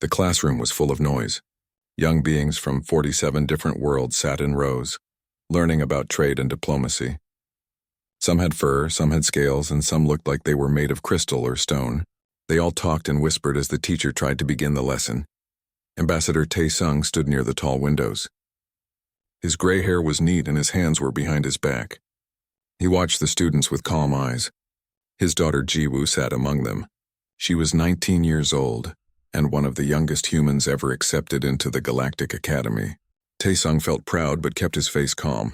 The classroom was full of noise. Young beings from 47 different worlds sat in rows, learning about trade and diplomacy. Some had fur, some had scales, and some looked like they were made of crystal or stone. They all talked and whispered as the teacher tried to begin the lesson. Ambassador Tae-sung stood near the tall windows. His gray hair was neat and his hands were behind his back. He watched the students with calm eyes. His daughter Ji-woo sat among them. She was 19 years old, and one of the youngest humans ever accepted into the Galactic Academy. Tae-sung felt proud but kept his face calm.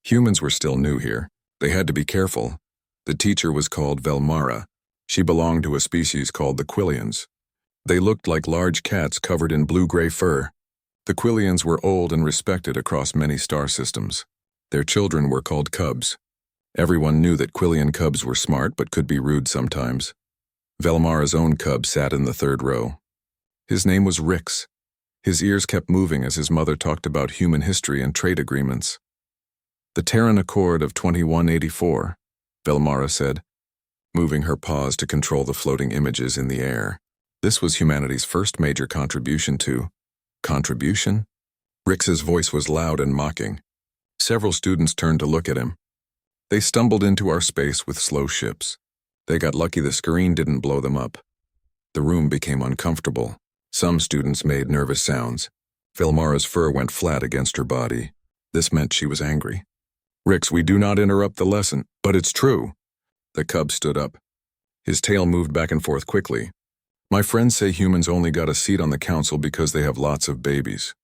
Humans were still new here. They had to be careful. The teacher was called Velmara. She belonged to a species called the Quillians. They looked like large cats covered in blue-gray fur. The Quillians were old and respected across many star systems. Their children were called cubs. Everyone knew that Quillian cubs were smart but could be rude sometimes. Velmara's own cub sat in the third row. His name was Rix. His ears kept moving as his mother talked about human history and trade agreements. The Terran Accord of 2184, Velmara said, moving her paws to control the floating images in the air. This was humanity's first major contribution to... Contribution? Rix's voice was loud and mocking. Several students turned to look at him. They stumbled into our space with slow ships. They got lucky the screen didn't blow them up. The room became uncomfortable. Some students made nervous sounds. Velmara's fur went flat against her body. This meant she was angry. Rix, we do not interrupt the lesson, but it's true. The cub stood up. His tail moved back and forth quickly. My friends say humans only got a seat on the council because they have lots of babies.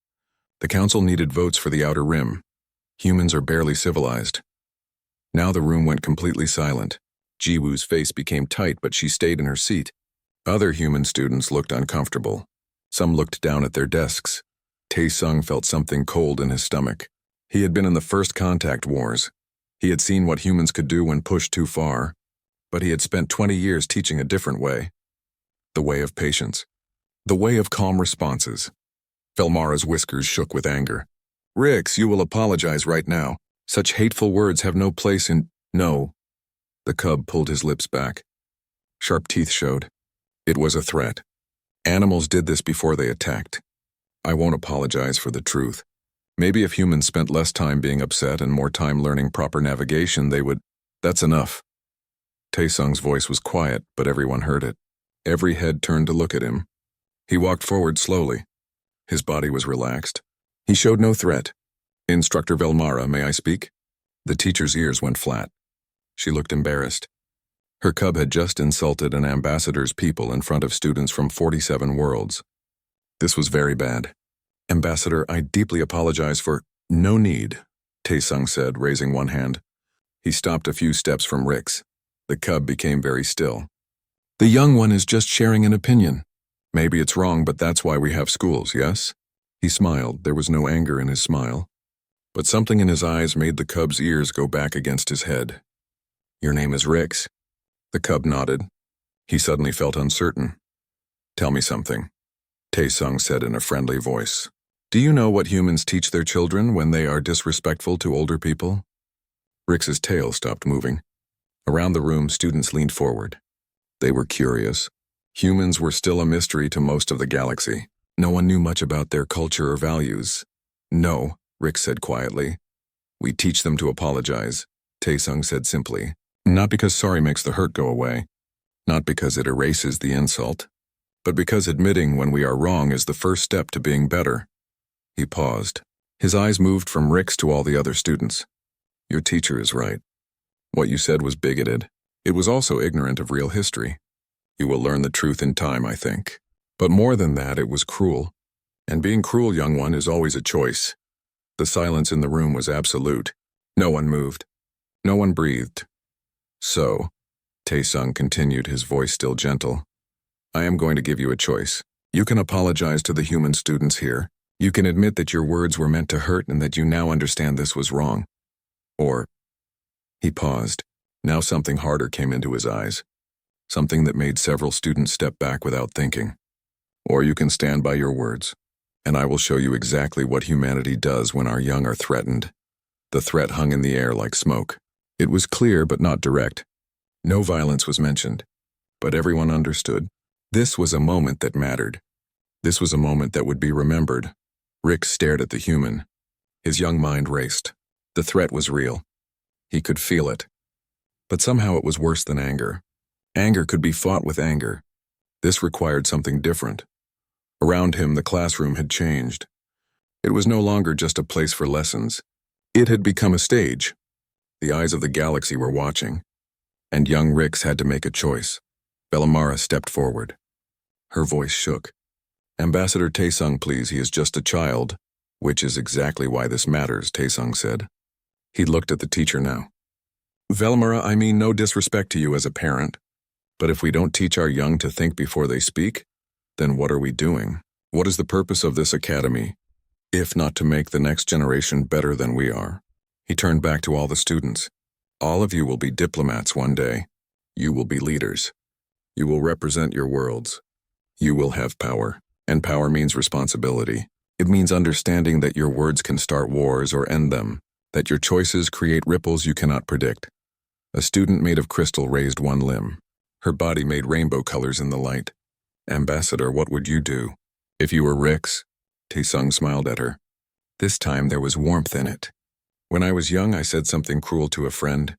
The council needed votes for the Outer Rim. Humans are barely civilized. Now the room went completely silent. Ji-woo's face became tight, but she stayed in her seat. Other human students looked uncomfortable. Some looked down at their desks. Tae-sung felt something cold in his stomach. He had been in the first contact wars. He had seen what humans could do when pushed too far, but he had spent 20 years teaching a different way. The way of patience. The way of calm responses. Velmara's whiskers shook with anger. Rix, you will apologize right now. Such hateful words have no place in... No. The cub pulled his lips back. Sharp teeth showed. It was a threat. Animals did this before they attacked. I won't apologize for the truth. Maybe if humans spent less time being upset and more time learning proper navigation, they would... That's enough. Tae-sung's voice was quiet, but everyone heard it. Every head turned to look at him. He walked forward slowly. His body was relaxed. He showed no threat. Instructor Velmara, may I speak? The teacher's ears went flat. She looked embarrassed. Her cub had just insulted an ambassador's people in front of students from 47 worlds. This was very bad. Ambassador, I deeply apologize for... No need, Tae-sung said, raising one hand. He stopped a few steps from Rix. The cub became very still. The young one is just sharing an opinion. Maybe it's wrong, but that's why we have schools, yes? He smiled. There was no anger in his smile. But something in his eyes made the cub's ears go back against his head. Your name is Rix. The cub nodded. He suddenly felt uncertain. Tell me something, Tae-sung said in a friendly voice. Do you know what humans teach their children when they are disrespectful to older people? Rix's tail stopped moving. Around the room, students leaned forward. They were curious. Humans were still a mystery to most of the galaxy. No one knew much about their culture or values. No, Rix said quietly. We teach them to apologize, Tae-sung said simply. Not because sorry makes the hurt go away. Not because it erases the insult. But because admitting when we are wrong is the first step to being better. He paused. His eyes moved from Rix to all the other students. Your teacher is right. What you said was bigoted. It was also ignorant of real history. You will learn the truth in time, I think. But more than that, it was cruel. And being cruel, young one, is always a choice. The silence in the room was absolute. No one moved. No one breathed. So, Tae-sung continued, his voice still gentle, I am going to give you a choice. You can apologize to the human students here. You can admit that your words were meant to hurt and that you now understand this was wrong. Or... He paused. Now something harder came into his eyes. Something that made several students step back without thinking. Or you can stand by your words, and I will show you exactly what humanity does when our young are threatened. The threat hung in the air like smoke. It was clear but not direct. No violence was mentioned, but everyone understood. This was a moment that mattered. This was a moment that would be remembered. Rick stared at the human. His young mind raced. The threat was real. He could feel it. But somehow it was worse than anger. Anger could be fought with anger. This required something different. Around him, the classroom had changed. It was no longer just a place for lessons. It had become a stage. The eyes of the galaxy were watching. And young Rix had to make a choice. Bellamara stepped forward. Her voice shook. Ambassador Taesung, please, he is just a child. Which is exactly why this matters, Taesung said. He looked at the teacher now. Velmara, I mean no disrespect to you as a parent. But if we don't teach our young to think before they speak, then what are we doing? What is the purpose of this academy, if not to make the next generation better than we are? He turned back to all the students. All of you will be diplomats one day. You will be leaders. You will represent your worlds. You will have power. And power means responsibility. It means understanding that your words can start wars or end them, that your choices create ripples you cannot predict. A student made of crystal raised one limb. Her body made rainbow colors in the light. Ambassador, what would you do? If you were Rix? Taesung smiled at her. This time there was warmth in it. When I was young, I said something cruel to a friend.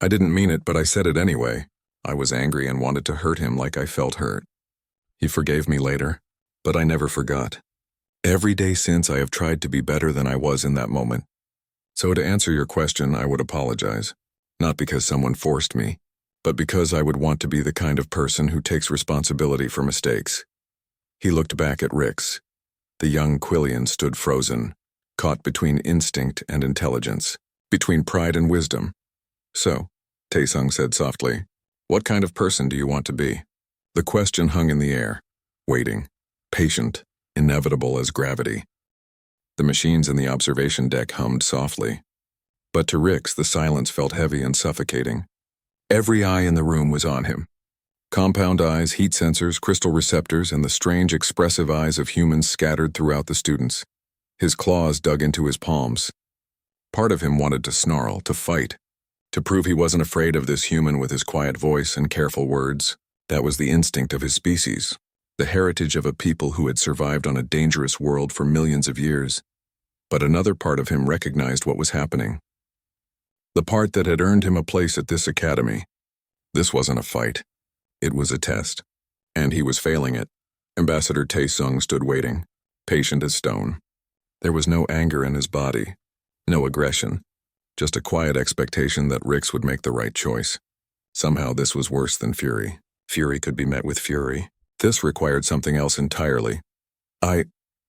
I didn't mean it, but I said it anyway. I was angry and wanted to hurt him like I felt hurt. He forgave me later, but I never forgot. Every day since, I have tried to be better than I was in that moment. So to answer your question, I would apologize. Not because someone forced me, but because I would want to be the kind of person who takes responsibility for mistakes. He looked back at Rix. The young Quillian stood frozen, caught between instinct and intelligence, between pride and wisdom. So, Taesung said softly, what kind of person do you want to be? The question hung in the air, waiting, patient, inevitable as gravity. The machines in the observation deck hummed softly. But to Rix, the silence felt heavy and suffocating. Every eye in the room was on him. Compound eyes, heat sensors, crystal receptors, and the strange expressive eyes of humans scattered throughout the students. His claws dug into his palms. Part of him wanted to snarl, to fight, to prove he wasn't afraid of this human with his quiet voice and careful words. That was the instinct of his species, the heritage of a people who had survived on a dangerous world for millions of years. But another part of him recognized what was happening. The part that had earned him a place at this academy. This wasn't a fight. It was a test. And he was failing it. Ambassador Taesung stood waiting, patient as stone. There was no anger in his body, no aggression, just a quiet expectation that Rix would make the right choice. Somehow this was worse than fury. Fury could be met with fury. This required something else entirely.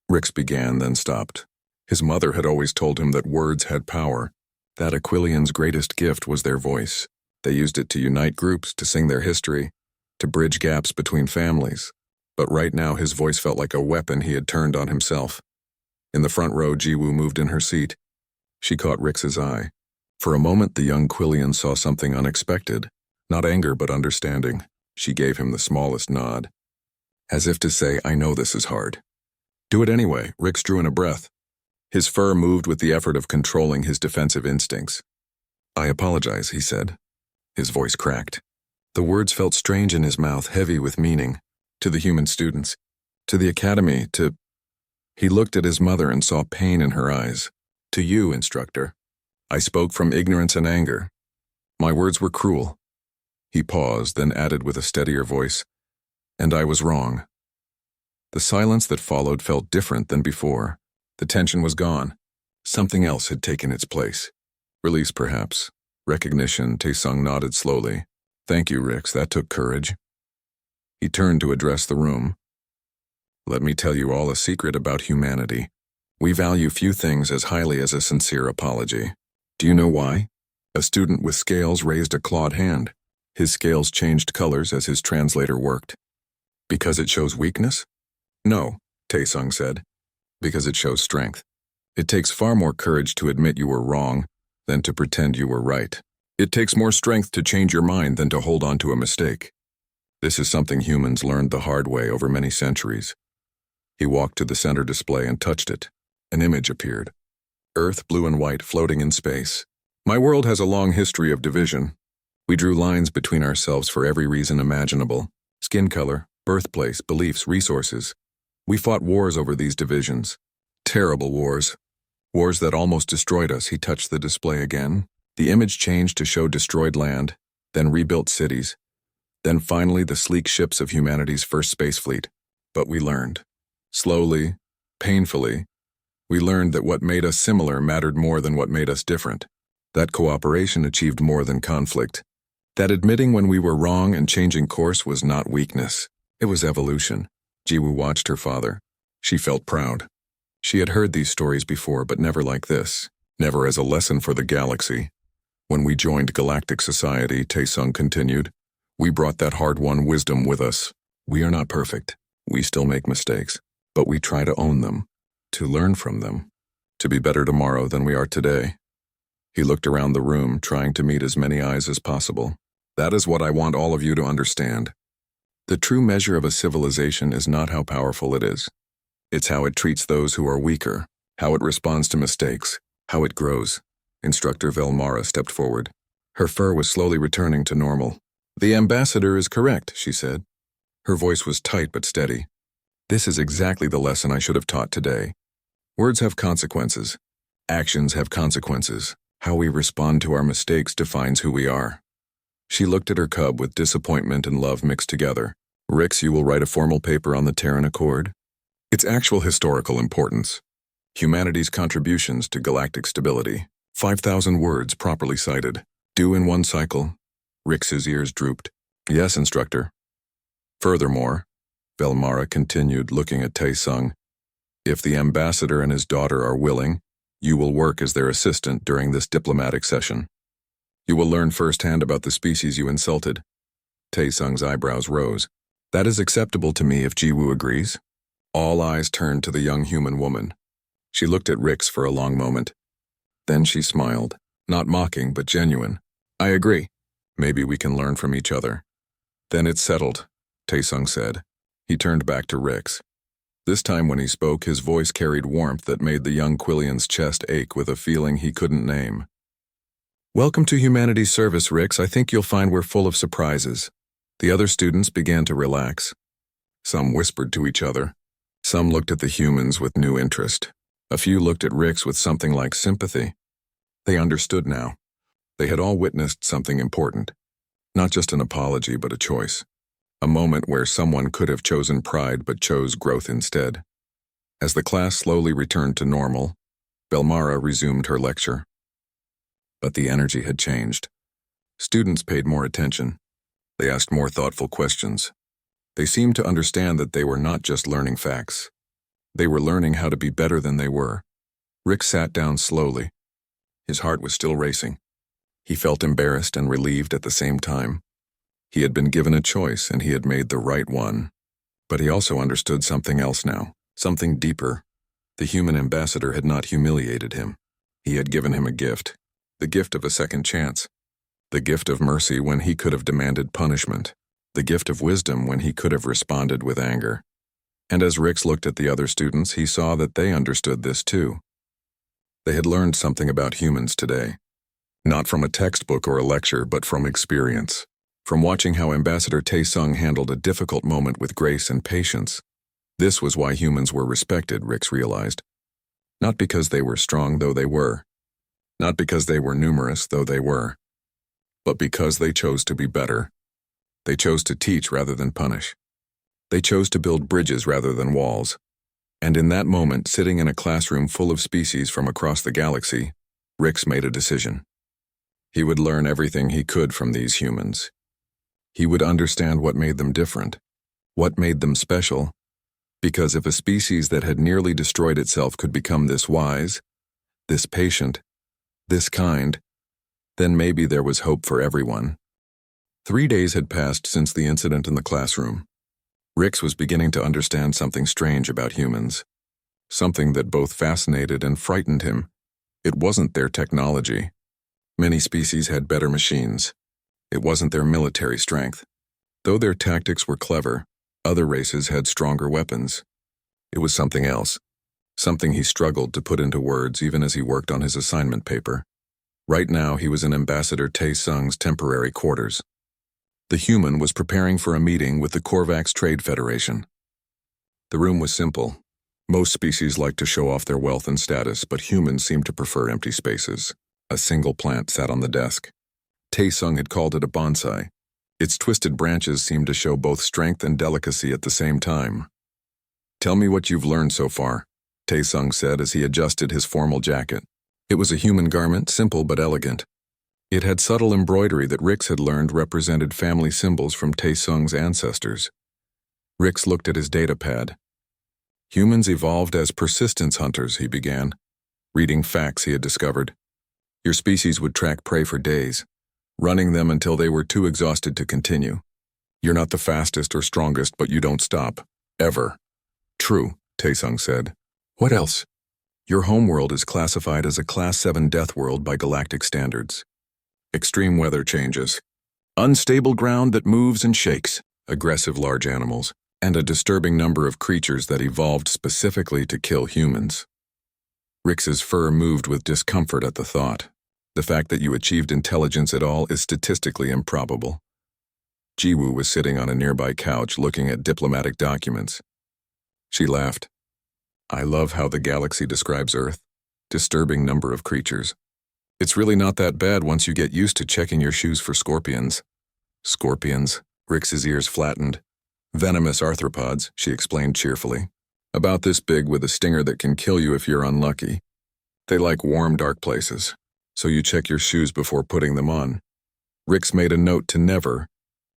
Rix began, then stopped. His mother had always told him that words had power, that Aquilian's greatest gift was their voice. They used it to unite groups, to sing their history, to bridge gaps between families. But right now his voice felt like a weapon he had turned on himself. In the front row, Jiwoo moved in her seat. She caught Rix's eye. For a moment, the young Quillian saw something unexpected. Not anger, but understanding. She gave him the smallest nod. As if to say, I know this is hard. Do it anyway, Rix drew in a breath. His fur moved with the effort of controlling his defensive instincts. I apologize, he said. His voice cracked. The words felt strange in his mouth, heavy with meaning. To the human students. To the academy, to... He looked at his mother and saw pain in her eyes. To you, instructor. I spoke from ignorance and anger. My words were cruel. He paused, then added with a steadier voice, and I was wrong. The silence that followed felt different than before. The tension was gone. Something else had taken its place. Release, perhaps. Recognition, Taesung nodded slowly. Thank you, Rix, that took courage. He turned to address the room. Let me tell you all a secret about humanity. We value few things as highly as a sincere apology. Do you know why? A student with scales raised a clawed hand. His scales changed colors as his translator worked. Because it shows weakness? No, Taesung said. Because it shows strength. It takes far more courage to admit you were wrong than to pretend you were right. It takes more strength to change your mind than to hold on to a mistake. This is something humans learned the hard way over many centuries. He walked to the center display and touched it. An image appeared. Earth, blue and white, floating in space. My world has a long history of division. We drew lines between ourselves for every reason imaginable. Skin color, birthplace, beliefs, resources. We fought wars over these divisions. Terrible wars. Wars that almost destroyed us. He touched the display again. The image changed to show destroyed land, then rebuilt cities, then finally the sleek ships of humanity's first space fleet. But we learned. Slowly, painfully, we learned that what made us similar mattered more than what made us different. That cooperation achieved more than conflict. That admitting when we were wrong and changing course was not weakness. It was evolution. Jiwoo watched her father. She felt proud. She had heard these stories before, but never like this. Never as a lesson for the galaxy. When we joined Galactic Society, Taesung continued, we brought that hard-won wisdom with us. We are not perfect. We still make mistakes, but we try to own them, to learn from them, to be better tomorrow than we are today. He looked around the room, trying to meet as many eyes as possible. That is what I want all of you to understand. The true measure of a civilization is not how powerful it is. It's how it treats those who are weaker, how it responds to mistakes, how it grows. Instructor Velmara stepped forward. Her fur was slowly returning to normal. The ambassador is correct, she said. Her voice was tight but steady. This is exactly the lesson I should have taught today. Words have consequences. Actions have consequences. How we respond to our mistakes defines who we are. She looked at her cub with disappointment and love mixed together. Rix, you will write a formal paper on the Terran Accord. Its actual historical importance. Humanity's contributions to galactic stability. 5,000 words properly cited. Due in one cycle. Rix's ears drooped. Yes, instructor. Furthermore, Velmara continued, looking at Taesung, if the ambassador and his daughter are willing, you will work as their assistant during this diplomatic session. You will learn firsthand about the species you insulted. Taesung's eyebrows rose. That is acceptable to me if Jiwoo agrees. All eyes turned to the young human woman. She looked at Rix for a long moment. Then she smiled, not mocking but genuine. I agree. Maybe we can learn from each other. Then it's settled, Taesung said. He turned back to Rix. This time when he spoke, his voice carried warmth that made the young Quillian's chest ache with a feeling he couldn't name. Welcome to humanity's service, Rix. I think you'll find we're full of surprises. The other students began to relax. Some whispered to each other. Some looked at the humans with new interest. A few looked at Rix with something like sympathy. They understood now. They had all witnessed something important. Not just an apology, but a choice. A moment where someone could have chosen pride but chose growth instead. As the class slowly returned to normal, Velmara resumed her lecture. But the energy had changed. Students paid more attention. They asked more thoughtful questions. They seemed to understand that they were not just learning facts. They were learning how to be better than they were. Rick sat down slowly. His heart was still racing. He felt embarrassed and relieved at the same time. He had been given a choice and he had made the right one. But he also understood something else now, something deeper. The human ambassador had not humiliated him. He had given him a gift, the gift of a second chance, the gift of mercy when he could have demanded punishment, the gift of wisdom when he could have responded with anger. And as Rix looked at the other students, he saw that they understood this too. They had learned something about humans today. Not from a textbook or a lecture, but from experience. From watching how Ambassador Taesung handled a difficult moment with grace and patience. This was why humans were respected, Rix realized. Not because they were strong, though they were. Not because they were numerous, though they were. But because they chose to be better. They chose to teach rather than punish. They chose to build bridges rather than walls. And in that moment, sitting in a classroom full of species from across the galaxy, Rix made a decision. He would learn everything he could from these humans. He would understand what made them different, what made them special, because if a species that had nearly destroyed itself could become this wise, this patient, this kind, then maybe there was hope for everyone. 3 days had passed since the incident in the classroom. Rix was beginning to understand something strange about humans, something that both fascinated and frightened him. It wasn't their technology. Many species had better machines. It wasn't their military strength. Though their tactics were clever, other races had stronger weapons. It was something else, something he struggled to put into words even as he worked on his assignment paper. Right now, he was in Ambassador Taesung's temporary quarters. The human was preparing for a meeting with the Korvax Trade Federation. The room was simple. Most species like to show off their wealth and status, but humans seem to prefer empty spaces. A single plant sat on the desk. Tae-sung had called it a bonsai. Its twisted branches seemed to show both strength and delicacy at the same time. "Tell me what you've learned so far," Tae-sung said as he adjusted his formal jacket. It was a human garment, simple but elegant. It had subtle embroidery that Rix had learned represented family symbols from Tae-sung's ancestors. Rix looked at his datapad. "Humans evolved as persistence hunters," he began, reading facts he had discovered. "Your species would track prey for days, running them until they were too exhausted to continue. You're not the fastest or strongest, but you don't stop. Ever." "True," Tae-sung said. "What else?" "Your homeworld is classified as a Class 7 death world by galactic standards. Extreme weather changes, unstable ground that moves and shakes, aggressive large animals, and a disturbing number of creatures that evolved specifically to kill humans." Rix's fur moved with discomfort at the thought. The fact that you achieved intelligence at all is statistically improbable. Jiwoo was sitting on a nearby couch looking at diplomatic documents. She laughed. "I love how the galaxy describes Earth. Disturbing number of creatures. It's really not that bad once you get used to checking your shoes for scorpions." "Scorpions?" Rix's ears flattened. "Venomous arthropods," she explained cheerfully. "About this big with a stinger that can kill you if you're unlucky. They like warm, dark places, so you check your shoes before putting them on." Rix made a note to never,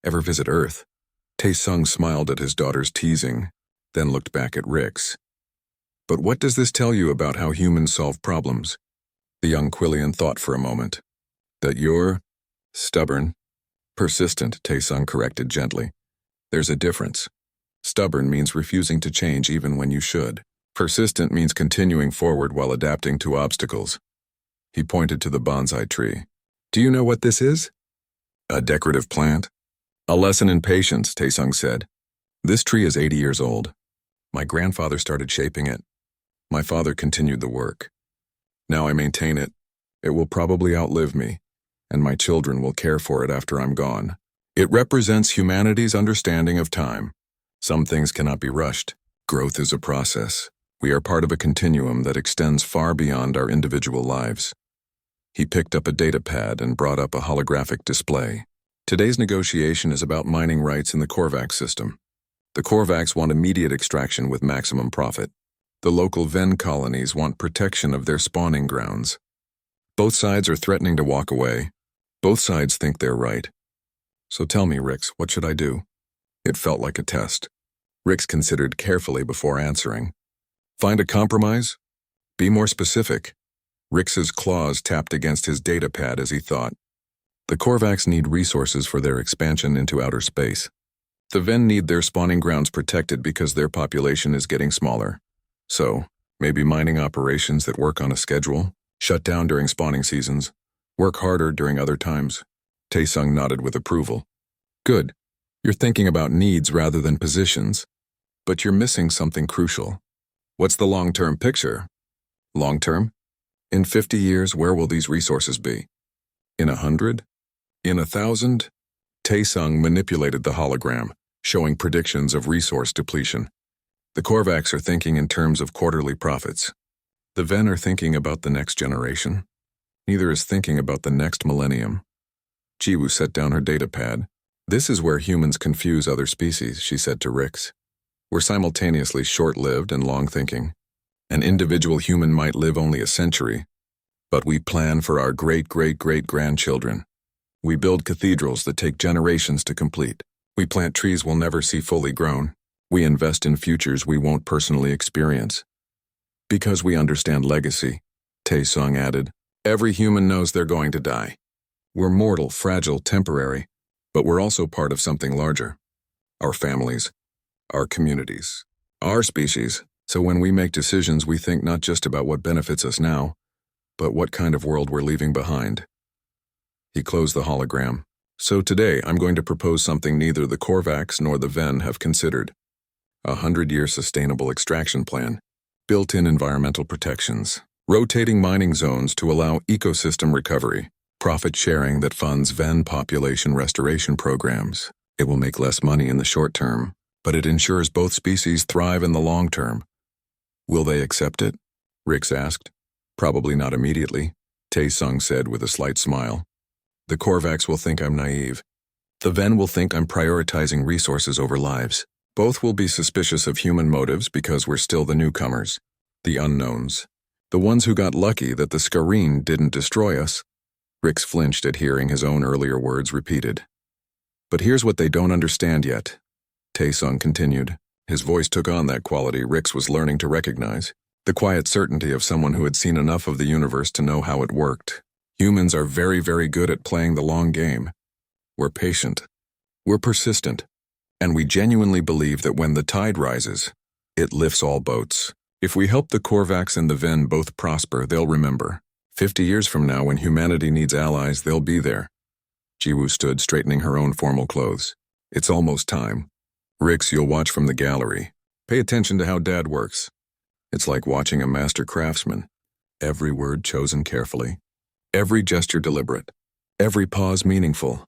ever visit Earth. Tae-sung smiled at his daughter's teasing, then looked back at Rix. "But what does this tell you about how humans solve problems?" The young Quillian thought for a moment. "That you're stubborn." "Persistent," Tae-sung corrected gently. "There's a difference. Stubborn means refusing to change even when you should. Persistent means continuing forward while adapting to obstacles." He pointed to the bonsai tree. "Do you know what this is?" "A decorative plant." "A lesson in patience," Tae-sung said. "This tree is 80 years old. My grandfather started shaping it. My father continued the work. Now I maintain it. It will probably outlive me, and my children will care for it after I'm gone. It represents humanity's understanding of time. Some things cannot be rushed. Growth is a process. We are part of a continuum that extends far beyond our individual lives." He picked up a datapad and brought up a holographic display. "Today's negotiation is about mining rights in the Korvax system. The Korvax want immediate extraction with maximum profit. The local Ven colonies want protection of their spawning grounds. Both sides are threatening to walk away. Both sides think they're right. So tell me, Rix, what should I do?" It felt like a test. Rix considered carefully before answering. "Find a compromise? Be more specific." Rix's claws tapped against his datapad as he thought. "The Korvax need resources for their expansion into outer space. The Ven need their spawning grounds protected because their population is getting smaller. So, maybe mining operations that work on a schedule, shut down during spawning seasons, work harder during other times." Tae-sung nodded with approval. "Good. You're thinking about needs rather than positions. But you're missing something crucial. What's the long-term picture?" "Long-term? In 50 years, where will these resources be? In 100? In 1,000? Tae-sung manipulated the hologram, showing predictions of resource depletion. "The Korvax are thinking in terms of quarterly profits. The Ven are thinking about the next generation. Neither is thinking about the next millennium." Jiwoo set down her datapad. "This is where humans confuse other species," she said to Rix. "We're simultaneously short-lived and long-thinking. An individual human might live only a century, but we plan for our great-great-great-grandchildren. We build cathedrals that take generations to complete. We plant trees we'll never see fully grown. We invest in futures we won't personally experience. Because we understand legacy," Tae-sung added. "Every human knows they're going to die. We're mortal, fragile, temporary, but we're also part of something larger. Our families, our communities, our species. So when we make decisions, we think not just about what benefits us now, but what kind of world we're leaving behind." He closed the hologram. "So today I'm going to propose something neither the Korvax nor the Ven have considered. A 100-year sustainable extraction plan, built-in environmental protections, rotating mining zones to allow ecosystem recovery, profit sharing that funds Ven population restoration programs. It will make less money in the short term, but it ensures both species thrive in the long term. Will they accept it? Rix asked. Probably not immediately, Tae-sung said with a slight smile. The Korvax will think I'm naive. The Ven will think I'm prioritizing resources over lives. Both will be suspicious of human motives because we're still the newcomers, the unknowns, the ones who got lucky that the Skareen didn't destroy us. Rix flinched at hearing his own earlier words repeated. But here's what they don't understand yet, Tae-sung continued. His voice took on that quality Rix was learning to recognize, the quiet certainty of someone who had seen enough of the universe to know how it worked. Humans are very, very good at playing the long game. We're patient. We're persistent. And we genuinely believe that when the tide rises, it lifts all boats. If we help the Korvax and the Ven both prosper, they'll remember. 50 years from now, when humanity needs allies, they'll be there. Jiwoo stood, straightening her own formal clothes. It's almost time. Rix, you'll watch from the gallery. Pay attention to how Dad works. It's like watching a master craftsman. Every word chosen carefully. Every gesture deliberate. Every pause meaningful.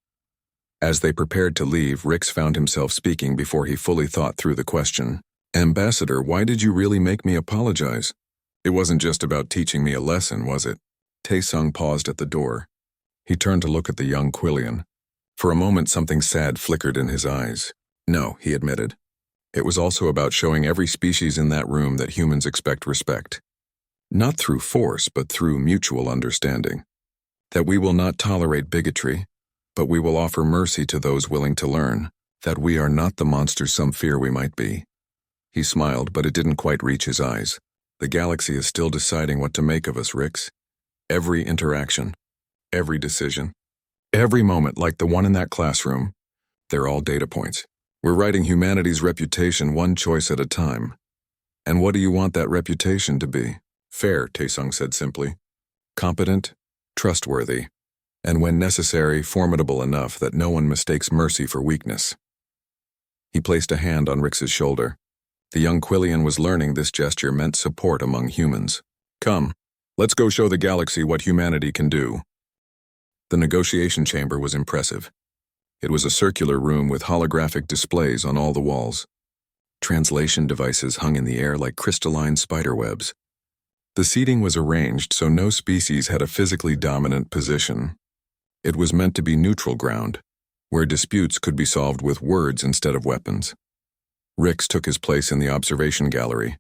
As they prepared to leave, Rix found himself speaking before he fully thought through the question. Ambassador, why did you really make me apologize? It wasn't just about teaching me a lesson, was it? Tae-sung paused at the door. He turned to look at the young Quillian. For a moment, something sad flickered in his eyes. No, he admitted. It was also about showing every species in that room that humans expect respect. Not through force, but through mutual understanding. That we will not tolerate bigotry, but we will offer mercy to those willing to learn. That we are not the monsters some fear we might be. He smiled, but it didn't quite reach his eyes. The galaxy is still deciding what to make of us, Rix. Every interaction, every decision, every moment like the one in that classroom, they're all data points. We're writing humanity's reputation one choice at a time. And what do you want that reputation to be? Fair, Tae-sung said simply. Competent, trustworthy, and when necessary, formidable enough that no one mistakes mercy for weakness. He placed a hand on Rix's shoulder. The young Quillian was learning this gesture meant support among humans. Come, let's go show the galaxy what humanity can do. The negotiation chamber was impressive. It was a circular room with holographic displays on all the walls. Translation devices hung in the air like crystalline spiderwebs. The seating was arranged so no species had a physically dominant position. It was meant to be neutral ground, where disputes could be solved with words instead of weapons. Rix took his place in the observation gallery.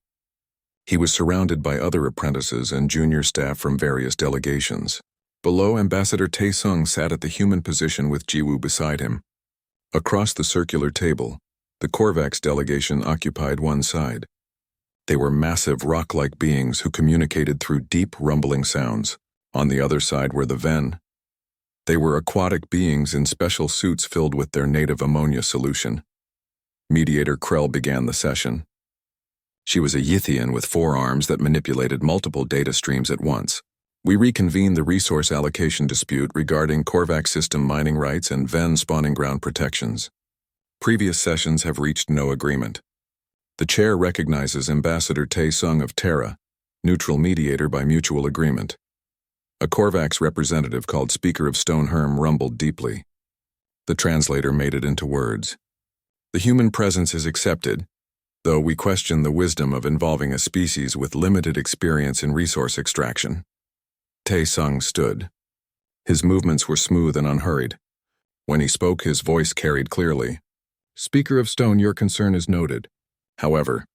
He was surrounded by other apprentices and junior staff from various delegations. Below, Ambassador Tae-sung sat at the human position with Jiwoo beside him. Across the circular table, the Korvax delegation occupied one side. They were massive rock-like beings who communicated through deep, rumbling sounds. On the other side were the Ven. They were aquatic beings in special suits filled with their native ammonia solution. Mediator Krell began the session. She was a Yithian with 4 arms that manipulated multiple data streams at once. We reconvened the resource allocation dispute regarding Korvax system mining rights and Ven spawning ground protections. Previous sessions have reached no agreement. The chair recognizes Ambassador Tae-sung of Terra, neutral mediator by mutual agreement. A Korvax representative called Speaker of Stoneherm rumbled deeply. The translator made it into words. The human presence is accepted, though we question the wisdom of involving a species with limited experience in resource extraction. Tae-sung stood. His movements were smooth and unhurried. When he spoke, his voice carried clearly. Speaker of Stone, your concern is noted. However,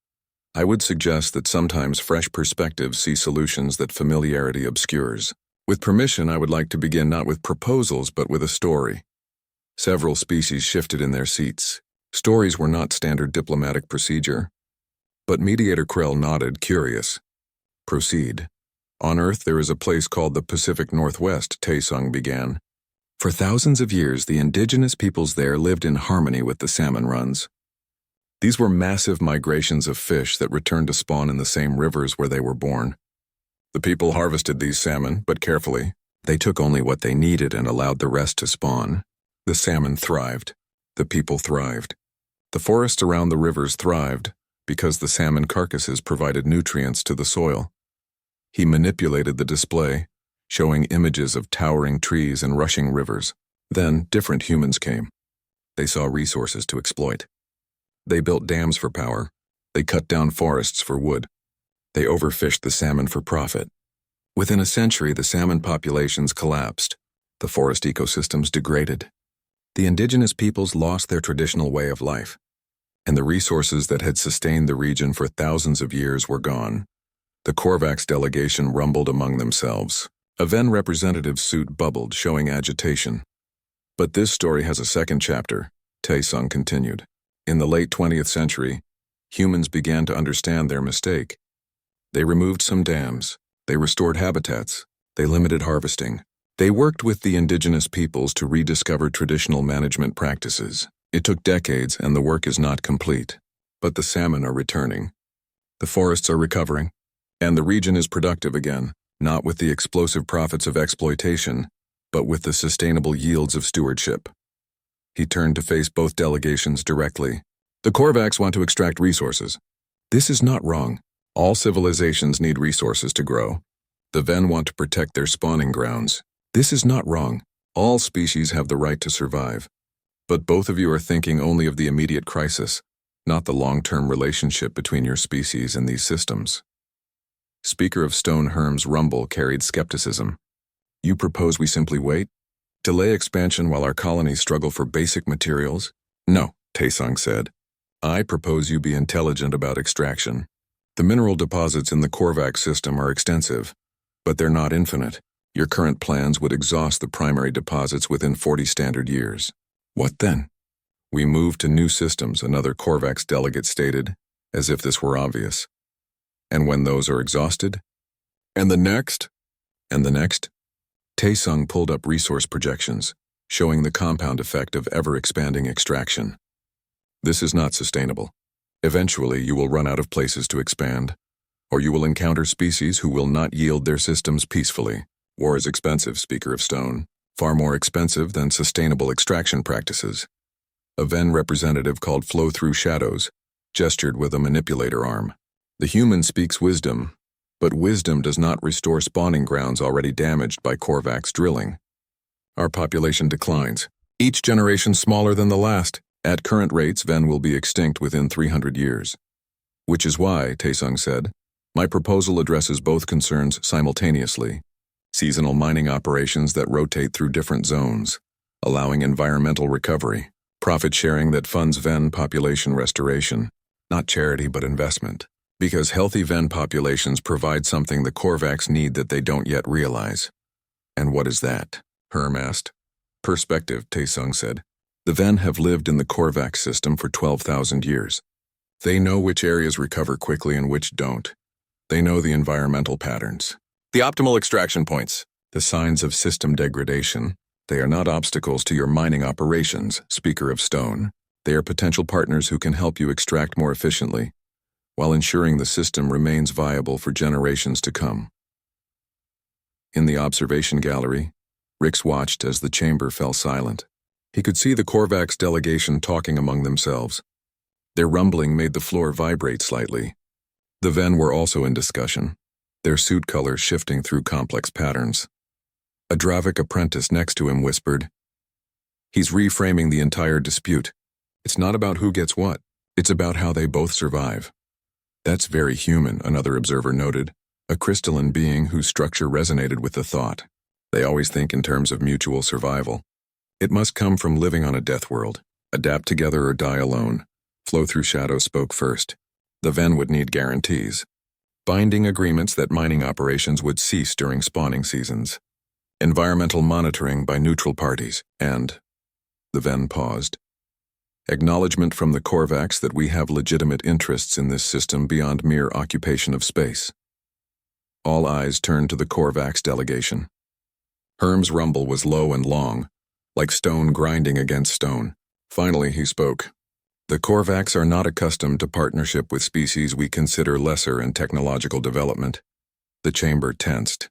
I would suggest that sometimes fresh perspectives see solutions that familiarity obscures. With permission, I would like to begin not with proposals, but with a story. Several species shifted in their seats. Stories were not standard diplomatic procedure. But Mediator Krell nodded, curious. Proceed. On Earth, there is a place called the Pacific Northwest, Tae-sung began. For thousands of years, the indigenous peoples there lived in harmony with the salmon runs. These were massive migrations of fish that returned to spawn in the same rivers where they were born. The people harvested these salmon, but carefully. They took only what they needed and allowed the rest to spawn. The salmon thrived. The people thrived. The forests around the rivers thrived because the salmon carcasses provided nutrients to the soil. He manipulated the display, showing images of towering trees and rushing rivers. Then different humans came. They saw resources to exploit. They built dams for power. They cut down forests for wood. They overfished the salmon for profit. Within a century, the salmon populations collapsed. The forest ecosystems degraded. The indigenous peoples lost their traditional way of life, and the resources that had sustained the region for thousands of years were gone. The Korvax delegation rumbled among themselves. A Venn representative's suit bubbled, showing agitation. But this story has a second chapter, Taesung continued. In the late 20th century, humans began to understand their mistake. They removed some dams. They restored habitats. They limited harvesting. They worked with the indigenous peoples to rediscover traditional management practices. It took decades, and the work is not complete. But the salmon are returning. The forests are recovering. And the region is productive again, not with the explosive profits of exploitation, but with the sustainable yields of stewardship. He turned to face both delegations directly. The Korvax want to extract resources. This is not wrong. All civilizations need resources to grow. The Venn want to protect their spawning grounds. This is not wrong. All species have the right to survive. But both of you are thinking only of the immediate crisis, not the long-term relationship between your species and these systems. Speaker of Stone Herm's rumble carried skepticism. You propose we simply wait? Delay expansion while our colonies struggle for basic materials? No, Taesung said. I propose you be intelligent about extraction. The mineral deposits in the Korvax system are extensive, but they're not infinite. Your current plans would exhaust the primary deposits within 40 standard years. What then? We move to new systems, another Korvax delegate stated, as if this were obvious. And when those are exhausted? And the next? And the next? Taesung pulled up resource projections, showing the compound effect of ever-expanding extraction. This is not sustainable. Eventually, you will run out of places to expand, or you will encounter species who will not yield their systems peacefully. War is expensive, Speaker of Stone, far more expensive than sustainable extraction practices. A Venn representative called Flow Through Shadows gestured with a manipulator arm. The human speaks wisdom, but wisdom does not restore spawning grounds already damaged by Korvax drilling. Our population declines, each generation smaller than the last. At current rates, Venn will be extinct within 300 years. Which is why, Taesung said, my proposal addresses both concerns simultaneously. Seasonal mining operations that rotate through different zones, allowing environmental recovery, profit sharing that funds Venn population restoration, not charity but investment. Because healthy Venn populations provide something the Korvax need that they don't yet realize. And what is that? Herm asked. Perspective, Taesung said. The Venn have lived in the Korvax system for 12,000 years. They know which areas recover quickly and which don't. They know the environmental patterns. The optimal extraction points. The signs of system degradation. They are not obstacles to your mining operations, Speaker of Stone. They are potential partners who can help you extract more efficiently, while ensuring the system remains viable for generations to come. In the observation gallery, Rix watched as the chamber fell silent. He could see the Korvax delegation talking among themselves. Their rumbling made the floor vibrate slightly. The Venn were also in discussion, their suit colors shifting through complex patterns. A Dravic apprentice next to him whispered, "He's reframing the entire dispute. It's not about who gets what, it's about how they both survive." That's very human, another observer noted, a crystalline being whose structure resonated with the thought. They always think in terms of mutual survival. It must come from living on a death world. Adapt together or die alone. Flow Through Shadows spoke first. The Venn would need guarantees. Binding agreements that mining operations would cease during spawning seasons. Environmental monitoring by neutral parties, and... The Venn paused. Acknowledgement from the Korvax that we have legitimate interests in this system beyond mere occupation of space. All eyes turned to the Korvax delegation. Herm's rumble was low and long, like stone grinding against stone. Finally, he spoke. The Korvax are not accustomed to partnership with species we consider lesser in technological development. The chamber tensed.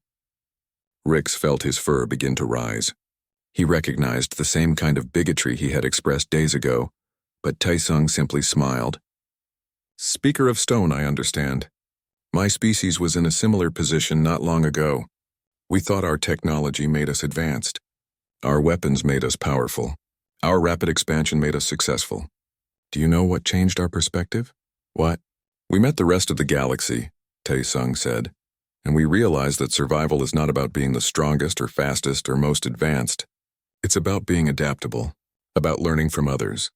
Rix felt his fur begin to rise. He recognized the same kind of bigotry he had expressed days ago, but Taesung simply smiled. Speaker of Stone, I understand. My species was in a similar position not long ago. We thought our technology made us advanced. Our weapons made us powerful. Our rapid expansion made us successful. Do you know what changed our perspective? What? We met the rest of the galaxy, Tae-sung said, and we realized that survival is not about being the strongest or fastest or most advanced. It's about being adaptable, about learning from others,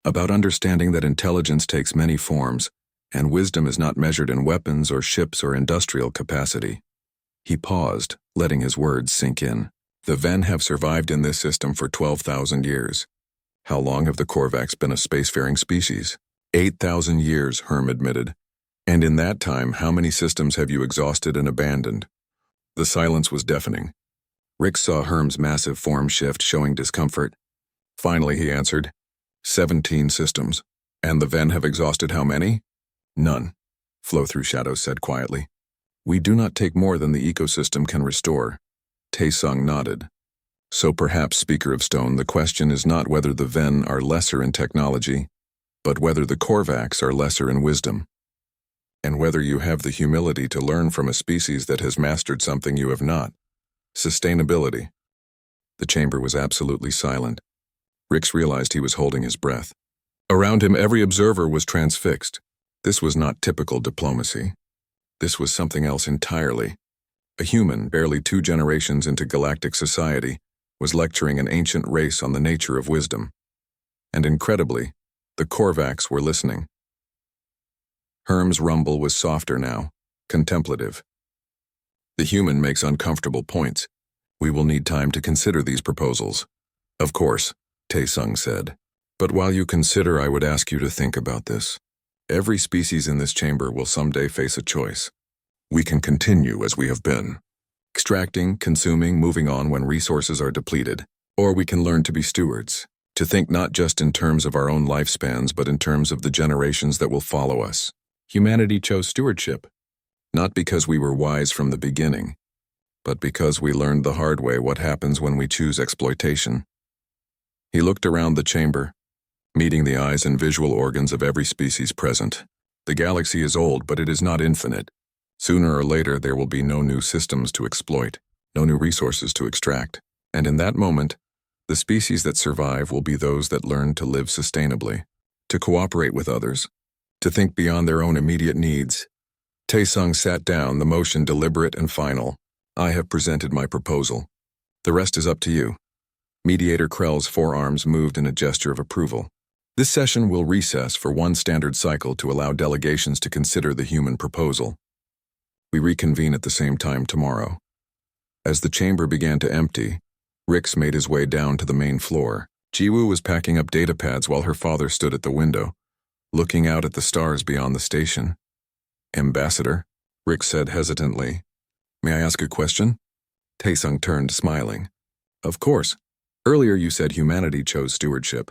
about understanding that intelligence takes many forms, and wisdom is not measured in weapons or ships or industrial capacity. He paused, letting his words sink in. The Ven have survived in this system for 12,000 years. How long have the Korvax been a spacefaring species? 8,000 years, Herm admitted. And in that time, how many systems have you exhausted and abandoned? The silence was deafening. Rick saw Herm's massive form shift, showing discomfort. Finally, he answered, 17 systems. And the Ven have exhausted how many? None, Flow Through Shadows said quietly. We do not take more than the ecosystem can restore. Tae-sung nodded. So perhaps, Speaker of Stone, the question is not whether the Ven are lesser in technology, but whether the Korvax are lesser in wisdom. And whether you have the humility to learn from a species that has mastered something you have not. Sustainability. The chamber was absolutely silent. Rix realized he was holding his breath. Around him, every observer was transfixed. This was not typical diplomacy. This was something else entirely. A human, barely 2 generations into galactic society, was lecturing an ancient race on the nature of wisdom. And incredibly, the Korvax were listening. Herm's rumble was softer now, contemplative. The human makes uncomfortable points. We will need time to consider these proposals. Of course, Tae-sung said. But while you consider, I would ask you to think about this. Every species in this chamber will someday face a choice. We can continue as we have been, extracting, consuming, moving on when resources are depleted. Or we can learn to be stewards, to think not just in terms of our own lifespans, but in terms of the generations that will follow us. Humanity chose stewardship, not because we were wise from the beginning, but because we learned the hard way what happens when we choose exploitation. He looked around the chamber, meeting the eyes and visual organs of every species present. The galaxy is old, but it is not infinite. Sooner or later, there will be no new systems to exploit, no new resources to extract. And in that moment, the species that survive will be those that learn to live sustainably, to cooperate with others, to think beyond their own immediate needs. Tae-sung sat down, the motion deliberate and final. I have presented my proposal. The rest is up to you. Mediator Krell's forearms moved in a gesture of approval. This session will recess for 1 standard cycle to allow delegations to consider the human proposal. We reconvene at the same time tomorrow. As the chamber began to empty, Rix made his way down to the main floor. Jiwoo was packing up data pads while her father stood at the window, looking out at the stars beyond the station. Ambassador, Rix said hesitantly. May I ask a question? Tae-sung turned, smiling. Of course. Earlier you said humanity chose stewardship,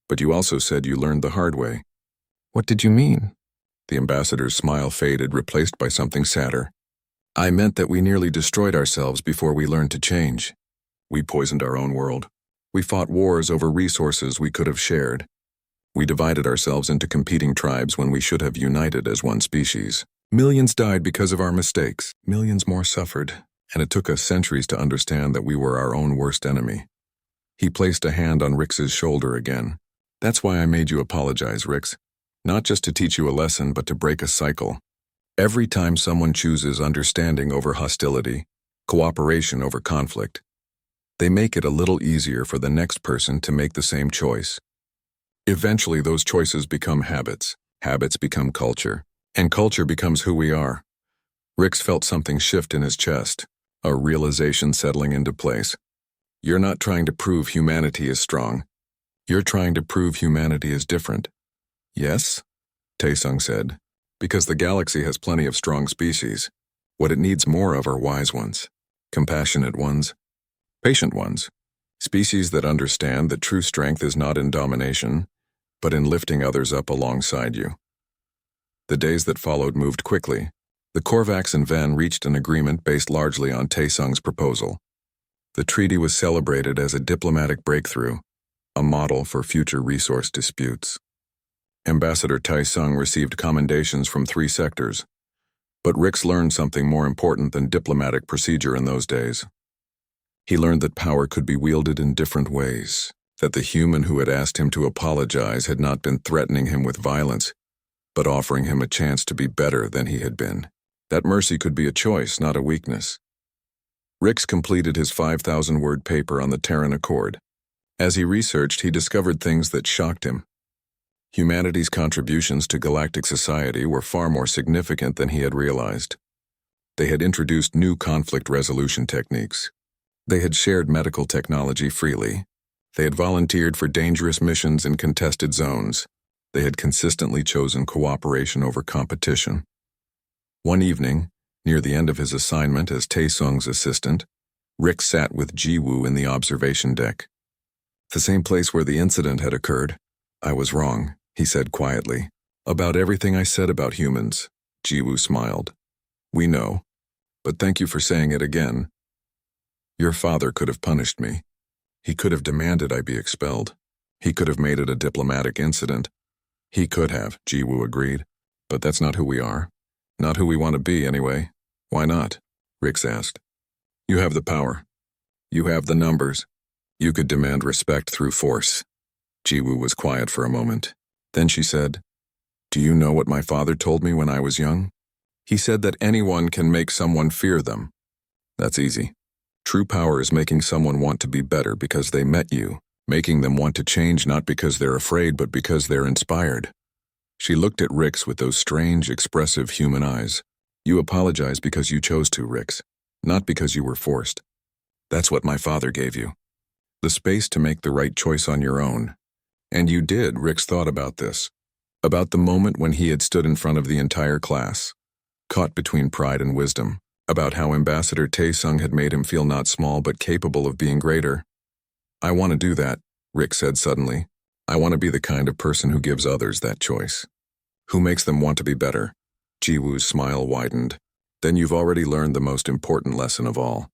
but you also said you learned the hard way. What did you mean? The ambassador's smile faded, replaced by something sadder. I meant that we nearly destroyed ourselves before we learned to change. We poisoned our own world. We fought wars over resources we could have shared. We divided ourselves into competing tribes when we should have united as one species. Millions died because of our mistakes. Millions more suffered, and it took us centuries to understand that we were our own worst enemy. He placed a hand on Rix's shoulder again. That's why I made you apologize, Rix. Not just to teach you a lesson, but to break a cycle. Every time someone chooses understanding over hostility, cooperation over conflict, they make it a little easier for the next person to make the same choice. Eventually, those choices become habits. Habits become culture. And culture becomes who we are. Rix felt something shift in his chest, a realization settling into place. You're not trying to prove humanity is strong. You're trying to prove humanity is different. Yes, Tae-sung said, because the galaxy has plenty of strong species. What it needs more of are wise ones, compassionate ones, patient ones, species that understand that true strength is not in domination, but in lifting others up alongside you. The days that followed moved quickly. The Korvax and Ven reached an agreement based largely on Tae-sung's proposal. The treaty was celebrated as a diplomatic breakthrough, a model for future resource disputes. Ambassador Tae-sung received commendations from 3 sectors, but Rix learned something more important than diplomatic procedure in those days. He learned that power could be wielded in different ways, that the human who had asked him to apologize had not been threatening him with violence, but offering him a chance to be better than he had been. That mercy could be a choice, not a weakness. Rix completed his 5,000-word paper on the Terran Accord. As he researched, he discovered things that shocked him. Humanity's contributions to galactic society were far more significant than he had realized. They had introduced new conflict resolution techniques. They had shared medical technology freely. They had volunteered for dangerous missions in contested zones. They had consistently chosen cooperation over competition. One evening, near the end of his assignment as Taesung's assistant, Rick sat with Jiwoo in the observation deck. The same place where the incident had occurred. "I was wrong," he said quietly. "About everything I said about humans." Jiwoo smiled. "We know. But thank you for saying it again. Your father could have punished me. He could have demanded I be expelled. He could have made it a diplomatic incident. He could have," Jiwoo agreed. "But that's not who we are. Not who we want to be, anyway." "Why not?" Rix asked. "You have the power. You have the numbers. You could demand respect through force." Jiwoo was quiet for a moment. Then she said, "Do you know what my father told me when I was young? He said that anyone can make someone fear them. That's easy. True power is making someone want to be better because they met you, making them want to change not because they're afraid but because they're inspired." She looked at Rix with those strange, expressive human eyes. "You apologize because you chose to, Rix, not because you were forced. That's what my father gave you. The space to make the right choice on your own. And you did." Rix thought about this. About the moment when he had stood in front of the entire class, caught between pride and wisdom, about how Ambassador Taesung had made him feel not small but capable of being greater. "I want to do that," Rick said suddenly. "I want to be the kind of person who gives others that choice. Who makes them want to be better." Jiwoo's smile widened. "Then you've already learned the most important lesson of all."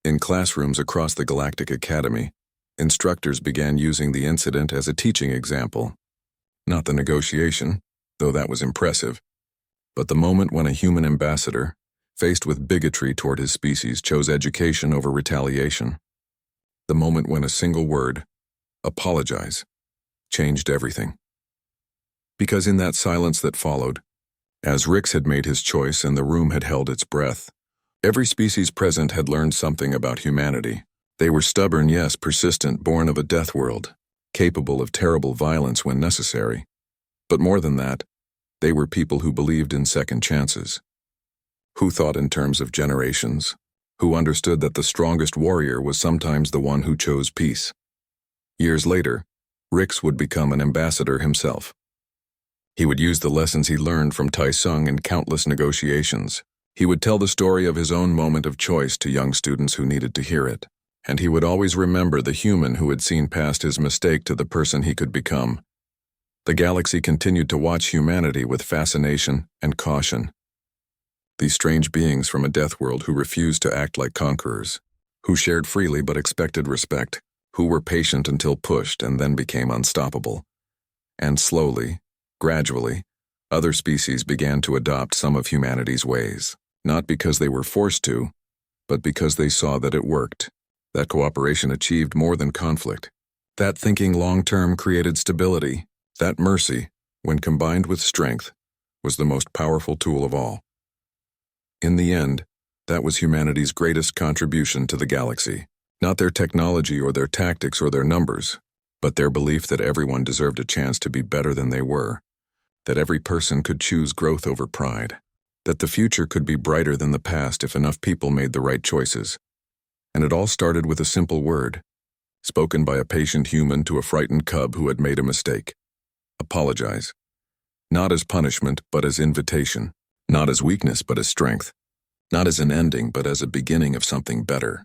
In classrooms across the Galactic Academy, instructors began using the incident as a teaching example. Not the negotiation, though that was impressive, but the moment when a human ambassador, faced with bigotry toward his species, chose education over retaliation. The moment when a single word, "apologize," changed everything. Because in that silence that followed, as Rix had made his choice and the room had held its breath, every species present had learned something about humanity. They were stubborn, yes, persistent, born of a death world, capable of terrible violence when necessary. But more than that, they were people who believed in second chances, who thought in terms of generations, who understood that the strongest warrior was sometimes the one who chose peace. Years later, Rix would become an ambassador himself. He would use the lessons he learned from Taesung in countless negotiations. He would tell the story of his own moment of choice to young students who needed to hear it. And he would always remember the human who had seen past his mistake to the person he could become. The galaxy continued to watch humanity with fascination and caution. These strange beings from a death world who refused to act like conquerors, who shared freely but expected respect, who were patient until pushed and then became unstoppable. And slowly, gradually, other species began to adopt some of humanity's ways, not because they were forced to, but because they saw that it worked. That cooperation achieved more than conflict. That thinking long-term created stability. That mercy, when combined with strength, was the most powerful tool of all. In the end, that was humanity's greatest contribution to the galaxy. Not their technology or their tactics or their numbers, but their belief that everyone deserved a chance to be better than they were, that every person could choose growth over pride, that the future could be brighter than the past if enough people made the right choices. And it all started with a simple word, spoken by a patient human to a frightened cub who had made a mistake. Apologize. Not as punishment, but as invitation. Not as weakness, but as strength. Not as an ending, but as a beginning of something better.